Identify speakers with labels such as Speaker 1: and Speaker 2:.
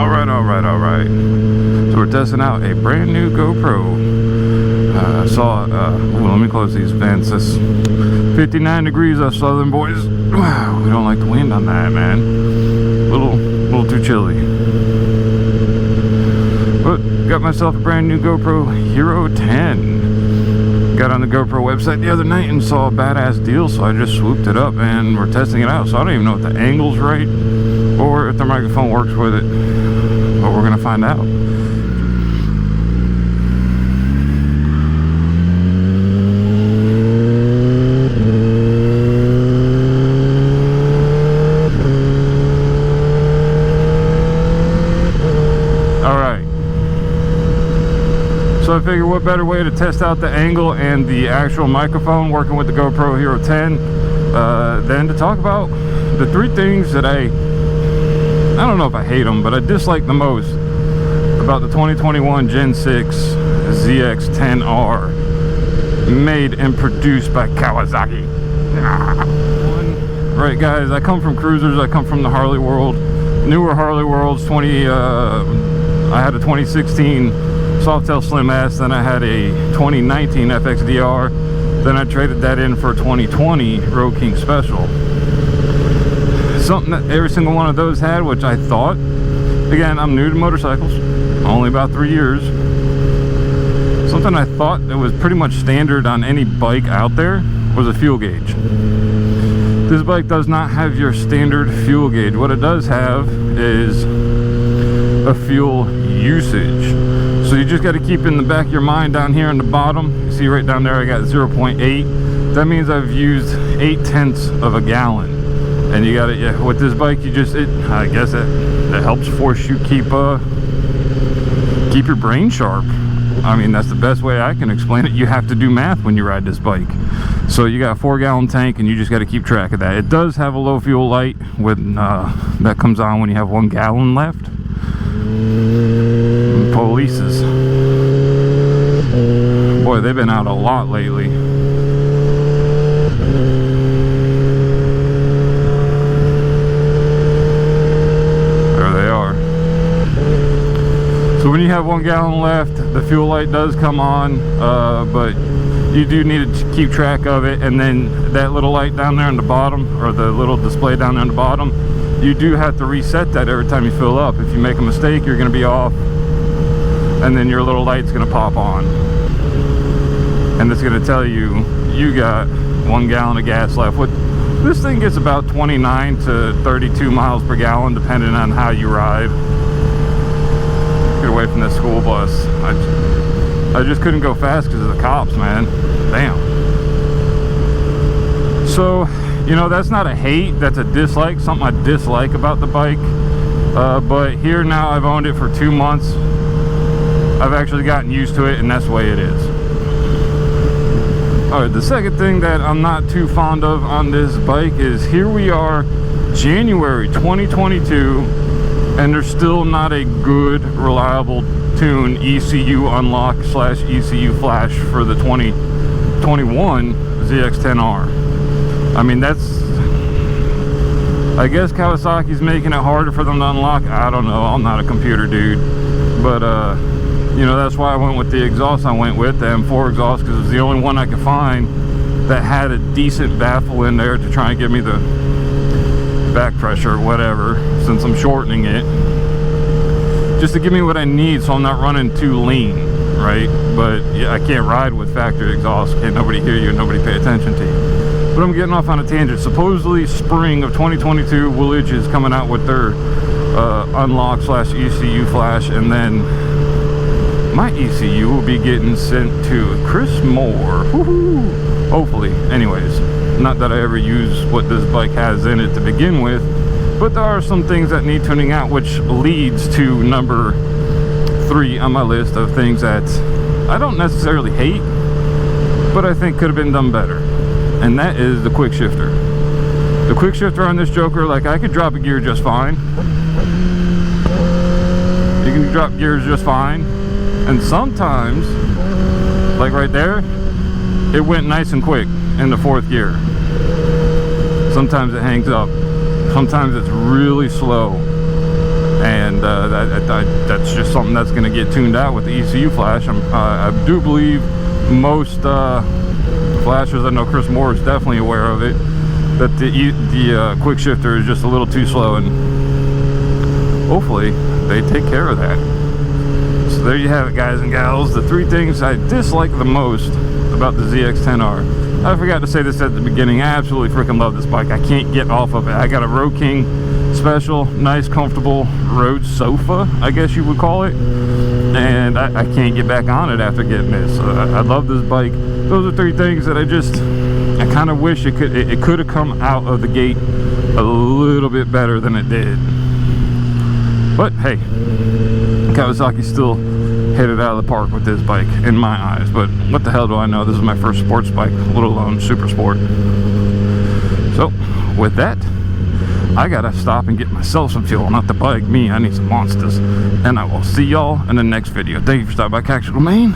Speaker 1: Alright. So we're testing out a brand new GoPro. I saw, let me close these vents. It's 59 degrees us southern boys. Wow, we don't like the wind on that, man. Little too chilly. But got myself a brand new GoPro Hero 10. Got on the GoPro website the other night and saw a badass deal, so I just swooped it up and we're testing it out. So I don't even know if the angle's right or if the microphone works with it, but we're gonna find out. So I figured what better way to test out the angle and the actual microphone working with the GoPro Hero 10 than to talk about the three things that I don't know if I hate them, but I dislike the most about the 2021 Gen 6 Zx10R, made and produced by Kawasaki. Right guys, I come from cruisers, I come from the Harley world, newer Harley worlds. I had a 2016 Softail Slim S, then I had a 2019 FXDR, then I traded that in for a 2020 Road King Special. Something that every single one of those had, which I thought, again, I'm new to motorcycles, only about 3 years, something I thought that was pretty much standard on any bike out there was a fuel gauge. This bike does not have your standard fuel gauge. What it does have is a fuel usage. So you just got to keep in the back of your mind down here on the bottom. You see right down there I got 0.8. That means I've used 0.8 of a gallon. And you got to, yeah, with this bike, you just, I guess it helps force you keep your brain sharp. I mean, that's the best way I can explain it. You have to do math when you ride this bike. So you got a 4-gallon tank and you just got to keep track of that. It does have a low fuel light with that comes on when you have 1 gallon left. Polices. Boy, they've been out a lot lately. There they are. So when you have 1 gallon left, the fuel light does come on, but you do need to keep track of it. And then that little light down there on the bottom, or the little display down there on the bottom, you do have to reset that every time you fill up. If you make a mistake, you're going to be off, and then your little light's going to pop on, and it's going to tell you you got 1 gallon of gas left. This thing gets about 29 to 32 miles per gallon depending on how you ride. Get away from this school bus. I just couldn't go fast because of the cops, man. Damn. So, you know, that's not a hate, that's a dislike, something I dislike about the bike. But here now, I've owned it for 2 months. I've actually gotten used to it, and that's the way it is. Alright, the second thing that I'm not too fond of on this bike is here we are, January 2022, and there's still not a good, reliable tune ECU unlock / ECU flash for the 2021 ZX10R. I mean, I guess Kawasaki's making it harder for them to unlock. I don't know, I'm not a computer dude, but you know, that's why I went with the exhaust I went with, the M4 exhaust, because it was the only one I could find that had a decent baffle in there to try and give me the back pressure or whatever, since I'm shortening it, just to give me what I need so I'm not running too lean, right? But yeah, I can't ride with factory exhaust. Can't nobody hear you and nobody pay attention to you. But I'm getting off on a tangent. Supposedly spring of 2022, Woolwich is coming out with their unlock / ECU flash, and then my ECU will be getting sent to Chris Moore. Woohoo! Hopefully. Anyways, not that I ever use what this bike has in it to begin with, but there are some things that need tuning out, which leads to number 3 on my list of things that I don't necessarily hate, but I think could have been done better. And that is the quick shifter. The quick shifter on this Joker, like, I could drop a gear just fine. You can drop gears just fine. And sometimes, like right there, it went nice and quick in the 4th gear. Sometimes it hangs up. Sometimes it's really slow. and that's just something that's going to get tuned out with the ECU flash. I do believe most flashers, I know Chris Moore is definitely aware of it, that the quick shifter is just a little too slow, and hopefully they take care of that. So there you have it, guys and gals, the 3 things I dislike the most about the ZX10R. I forgot to say this at the beginning, I absolutely freaking love this bike. I can't get off of it. I got a Road King Special, nice comfortable road sofa, I guess you would call it, and I can't get back on it after getting this. I love this bike. Those are 3 things that I kind of wish it could have come out of the gate a little bit better than it did. But hey, Kawasaki still hit it out of the park with this bike in my eyes. But what the hell do I know? This is my first sports bike, let alone super sport. So with that, I gotta stop and get myself some fuel, not the bike, me. I need some monsters. And I will see y'all in the next video. Thank you for stopping by CACTICALMAIN.